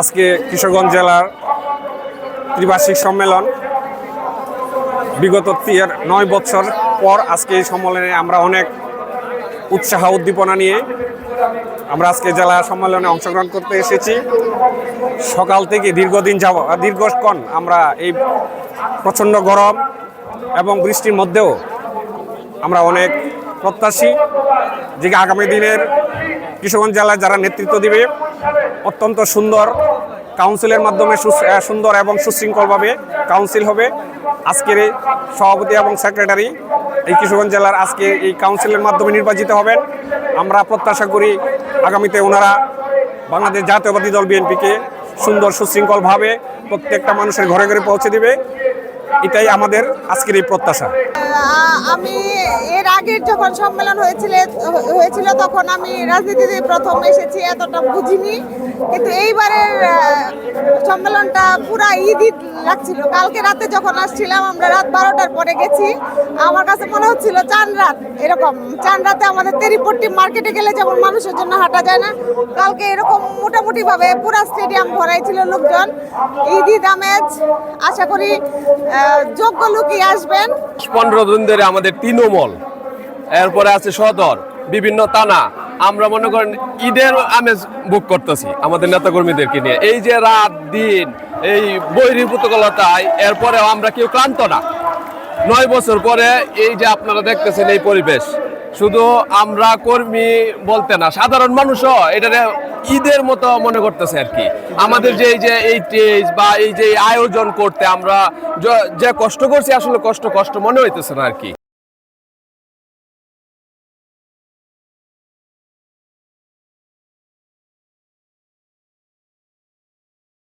আজকে কিশোরগঞ্জ জেলার ত্রিবার্ষিক সম্মেলন বিগত 9 বছর পর আজকে এই সম্মেলনে আমরা অনেক উৎসাহ উদ্দীপনা নিয়ে আমরা আজকে জেলা সম্মেলনে অংশগ্রহণ করতে এসেছি। সকাল থেকে দীর্ঘক্ষণ আমরা এই প্রচণ্ড গরম এবং বৃষ্টির মধ্যেও আমরা অনেক প্রত্যাশী যে আগামী দিনের কিশোরগঞ্জ জেলায় যারা নেতৃত্ব দিবে অত্যন্ত সুন্দর কাউন্সিলের মাধ্যমে সুন্দর এবং সুশৃঙ্খলভাবে কাউন্সিল হবে। আজকের এই সভাপতি এবং সেক্রেটারি এই কিশোরগঞ্জ জেলার আজকে এই কাউন্সিলের মাধ্যমে নির্বাচিত হবেন। আমরা প্রত্যাশা করি আগামীতে ওনারা বাংলাদেশ জাতীয়তাবাদী দল বিএনপিকে সুন্দর সুশৃঙ্খলভাবে প্রত্যেকটা মানুষের ঘরে ঘরে পৌঁছে দিবে। এটাই আমাদের আজকের এই প্রত্যাশা। আমি এর আগের যখন সম্মেলন হয়েছিল তখন আমি রাজনীতিতে প্রথম এসেছি, এতটা বুঝিনি, কিন্তু এইবারের সম্মেলনটা পুরা ঈদ লাগছিল। কালকে রাতে যখন আসছিলাম আমরা রাত 12টার পরে গেছি, আমার কাছে মনে হচ্ছিল চাঁদ রাত। এরকম চাঁদ রাতে আমাদের তেরিপট্টি মার্কেটে গেলে যেমন মানুষের জন্য হাঁটা যায় না, কালকে এরকম মোটামুটি ভাবে পুরা স্টেডিয়াম ভরাই ছিল লোকজন। ঈদ আমেজ, আশা করি যোগ্য লোকই আসবেন। 15 দিন ধরে আমাদের তৃণমূল, এরপরে আছে সদর, বিভিন্ন থানা, আমরা মনে করেন ঈদের আমেজ বুক করতেছি আমাদের নেতাকর্মীদেরকে নিয়ে। এই যে রাত দিন এই বহির্ভূতকলতায়, এরপরেও আমরা কেউ ক্লান্ত না। 9 বছর পরে এই যে আপনারা দেখতেছেন এই পরিবেশ, শুধু আমরা কর্মী বলতে না, সাধারণ মানুষও এটা ঈদের মতো মনে করতেছে আর কি। আমাদের যে এই স্টেজ বা এই যে আয়োজন করতে আমরা যে কষ্ট করছি, আসলে কষ্ট মনে হইতেছে না আর কি।